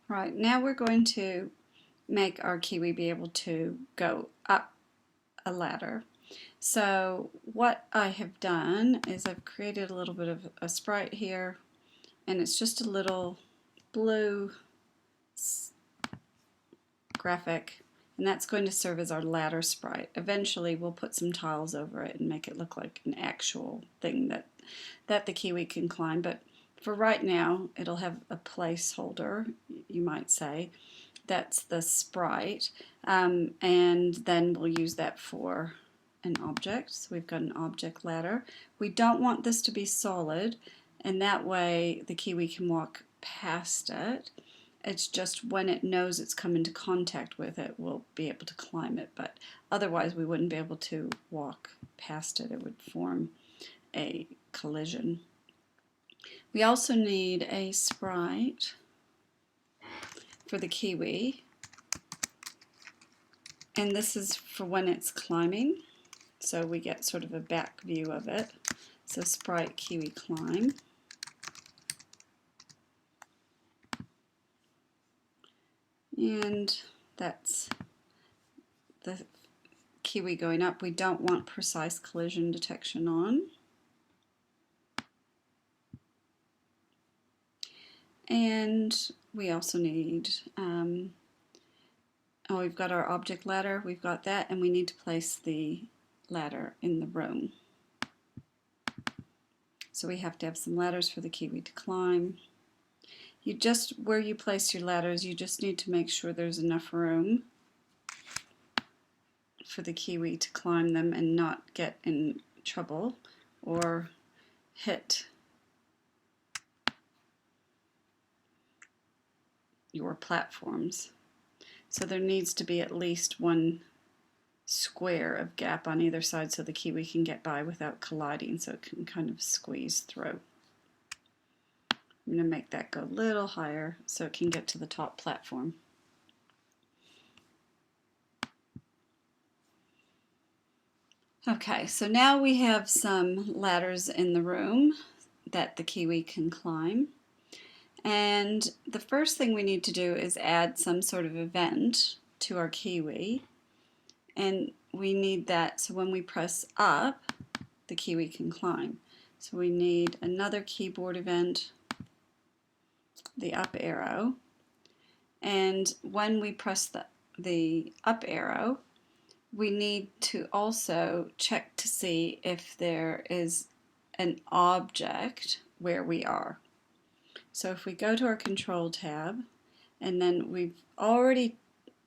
Right, now we're going to make our Kiwi be able to go up a ladder. So what I have done is I've created a little bit of a sprite here, and it's just a little blue graphic, and that's going to serve as our ladder sprite. Eventually we'll put some tiles over it and make it look like an actual thing that the Kiwi can climb, but for right now it'll have a placeholder, you might say. That's the sprite, and then we'll use that for an object. So we've got an object ladder. We don't want this to be solid, and that way the Kiwi can walk past it. It's just when it knows it's come into contact with it, we'll be able to climb it, but otherwise we wouldn't be able to walk past it. It would form a collision. We also need a sprite for the Kiwi, and this is for when it's climbing, so we get sort of a back view of it. So sprite Kiwi climb. And that's the Kiwi going up. We don't want precise collision detection on. And we also need, we've got our object ladder, we've got that, and we need to place the ladder in the room. So we have to have some ladders for the Kiwi to climb. Where you place your ladders, you just need to make sure there's enough room for the Kiwi to climb them and not get in trouble or hit your platforms. So there needs to be at least one square of gap on either side so the Kiwi can get by without colliding, so it can kind of squeeze through. I'm going to make that go a little higher so it can get to the top platform. Okay, so now we have some ladders in the room that the Kiwi can climb. And the first thing we need to do is add some sort of event to our Kiwi. And we need that so when we press up, the Kiwi can climb. So we need another keyboard event, the up arrow. And when we press the up arrow, we need to also check to see if there is an object where we are. So if we go to our control tab, and then we've already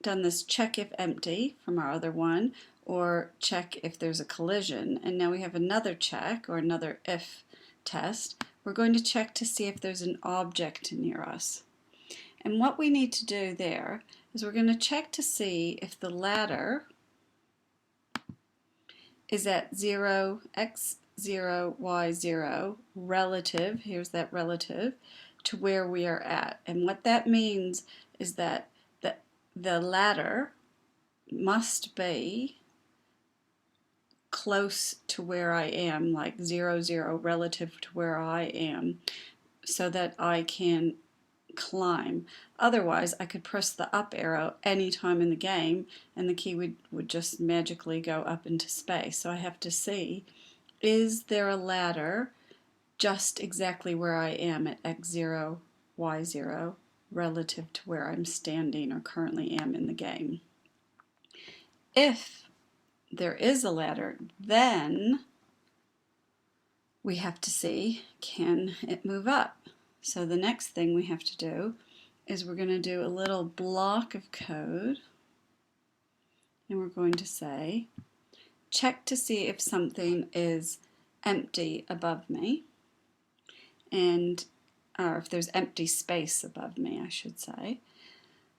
done this check if empty from our other one, or check if there's a collision, and now we have another check or another if test. We're going to check to see if there's an object near us. And what we need to do there is we're going to check to see if the ladder is at 0, x 0, y 0 relative, here's that relative, to where we are at. And what that means is that the ladder must be close to where I am, like 0, 0 relative to where I am, so that I can climb. Otherwise, I could press the up arrow anytime in the game and the Kiwi would just magically go up into space. So I have to see, is there a ladder just exactly where I am at x0, y0 relative to where I'm standing or currently am in the game. If there is a ladder, then we have to see, can it move up? So the next thing we have to do is we're going to do a little block of code, and we're going to say, check to see if something is empty above me, or if there's empty space above me, I should say,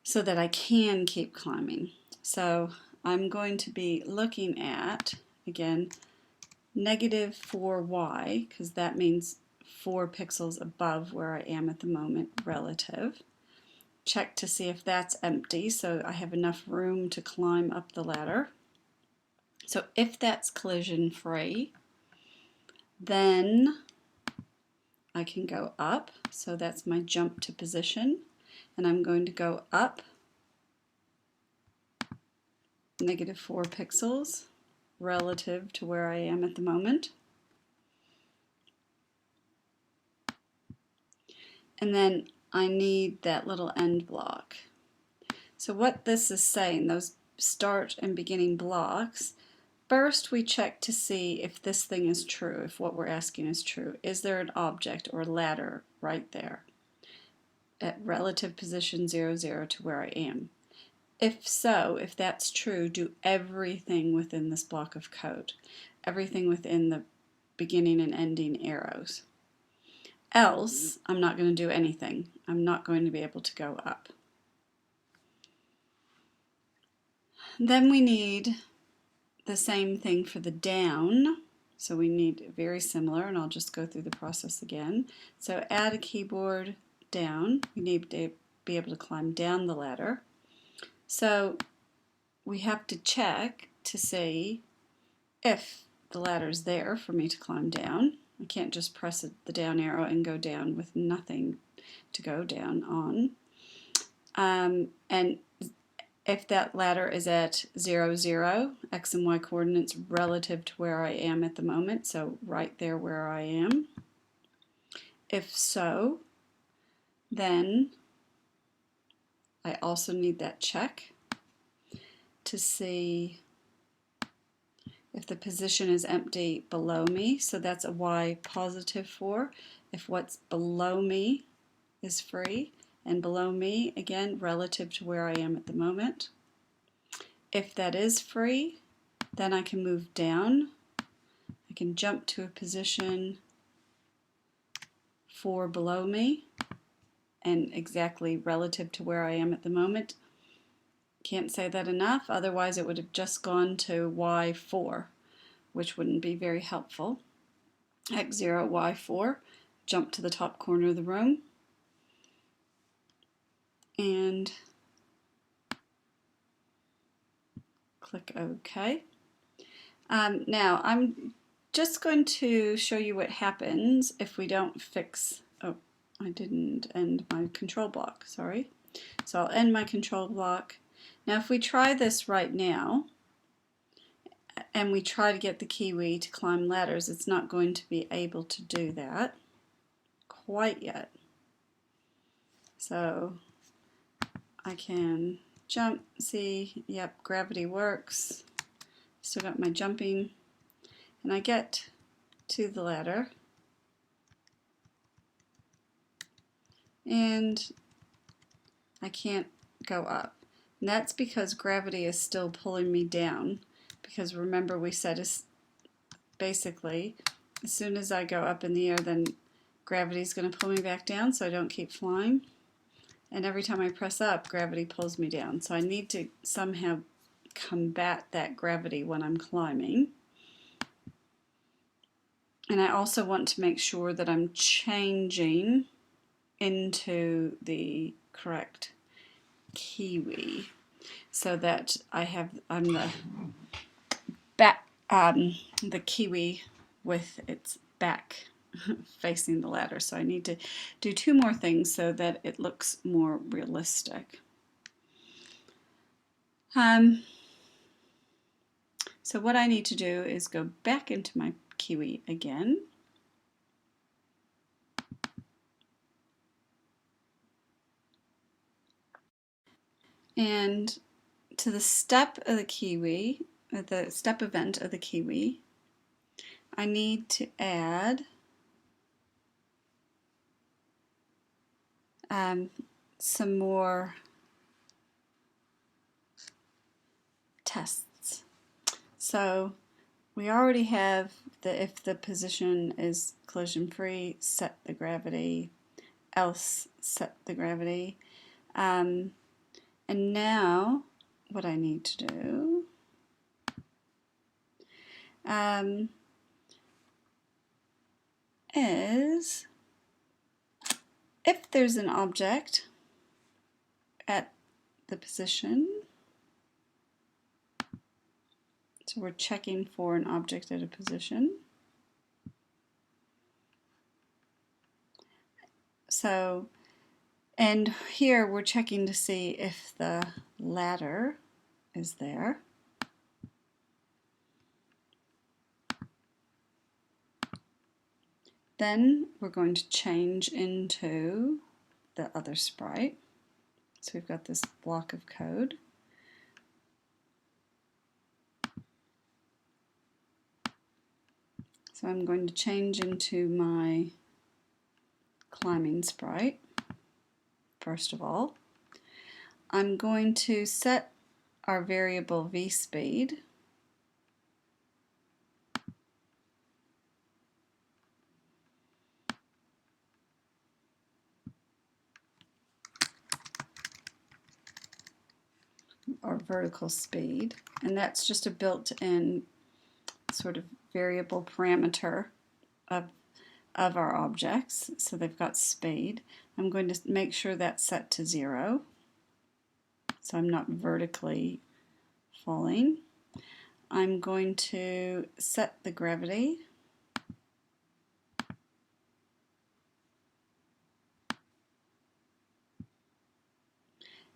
so that I can keep climbing. So I'm going to be looking at, again, -4y, because that means 4 pixels above where I am at the moment, relative. Check to see if that's empty, so I have enough room to climb up the ladder. So if that's collision free, then I can go up, so that's my jump to position. and I'm going to go up -4 pixels relative to where I am at the moment. And then I need that little end block. So what this is saying, those start and beginning blocks, first we check to see if this thing is true, if what we're asking is true. Is there an object or ladder right there at relative position 0, 0 to where I am? If so, if that's true, do everything within this block of code, everything within the beginning and ending arrows. Else, I'm not going to do anything. I'm not going to be able to go up. Then we need the same thing for the down. So we need very similar, and I'll just go through the process again. So add a keyboard down. We need to be able to climb down the ladder. So we have to check to see if the ladder's there for me to climb down. I can't just press the down arrow and go down with nothing to go down on. And if that ladder is at 0, 0, x and y coordinates relative to where I am at the moment, so right there where I am. If so, then I also need that check to see if the position is empty below me, so that's a y +4. If what's below me is free, and below me, again, relative to where I am at the moment. If that is free, then I can move down. I can jump to a position 4 below me, and exactly relative to where I am at the moment. Can't say that enough, otherwise it would have just gone to y4, which wouldn't be very helpful. x0, y4, jump to the top corner of the room, and click OK. Now I'm just going to show you what happens if we don't fix, oh, I didn't end my control block, sorry. So I'll end my control block. Now if we try this right now, and we try to get the Kiwi to climb ladders, it's not going to be able to do that quite yet. So I can jump, see, yep, gravity works. Still got my jumping, and I get to the ladder, and I can't go up. And that's because gravity is still pulling me down, because remember we said is basically as soon as I go up in the air, then gravity is going to pull me back down so I don't keep flying. And every time I press up, gravity pulls me down. So I need to somehow combat that gravity when I'm climbing. And I also want to make sure that I'm changing into the correct Kiwi so that I'm the back the Kiwi with its back facing the ladder. So I need to do 2 more things so that it looks more realistic. So what I need to do is go back into my Kiwi again. And to the step of the Kiwi, the step event of the Kiwi, I need to add some more tests. So we already have if the position is collision free, set the gravity, else set the gravity. And now what I need to do is if there's an object at the position, so we're checking for an object at a position. So And here we're checking to see if the ladder is there. Then we're going to change into the other sprite. So we've got this block of code. So I'm going to change into my climbing sprite, first of all. I'm going to set our variable v-speed or vertical speed, and that's just a built-in sort of variable parameter of our objects. So they've got speed. I'm going to make sure that's set to 0, so I'm not vertically falling. I'm going to set the gravity,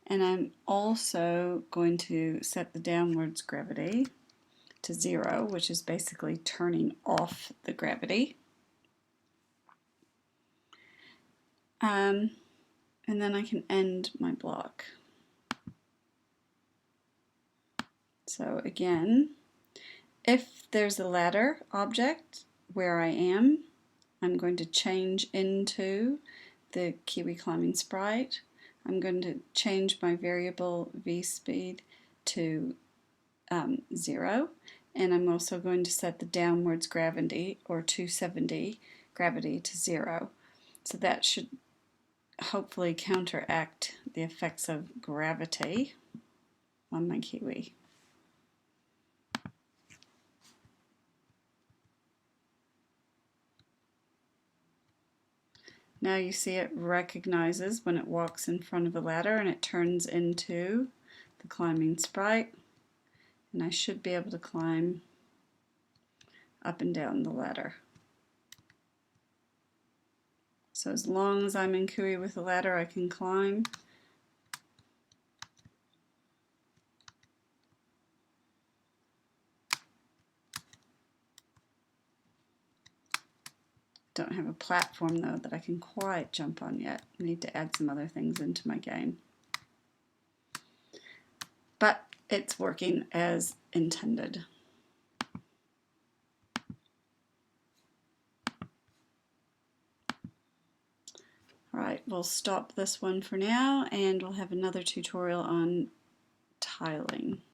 and I'm also going to set the downwards gravity to 0, which is basically turning off the gravity. And then I can end my block. So again, if there's a ladder object where I am, I'm going to change into the Kiwi climbing sprite. I'm going to change my variable v-speed to 0, and I'm also going to set the downwards gravity, or 270 gravity, to 0. So that should hopefully counteract the effects of gravity on my Kiwi. Now you see it recognizes when it walks in front of a ladder, and it turns into the climbing sprite, and I should be able to climb up and down the ladder. So as long as I'm in Kiwi with a ladder, I can climb. Don't have a platform though that I can quite jump on yet. I need to add some other things into my game. But it's working as intended. Alright, we'll stop this one for now, and we'll have another tutorial on tiling.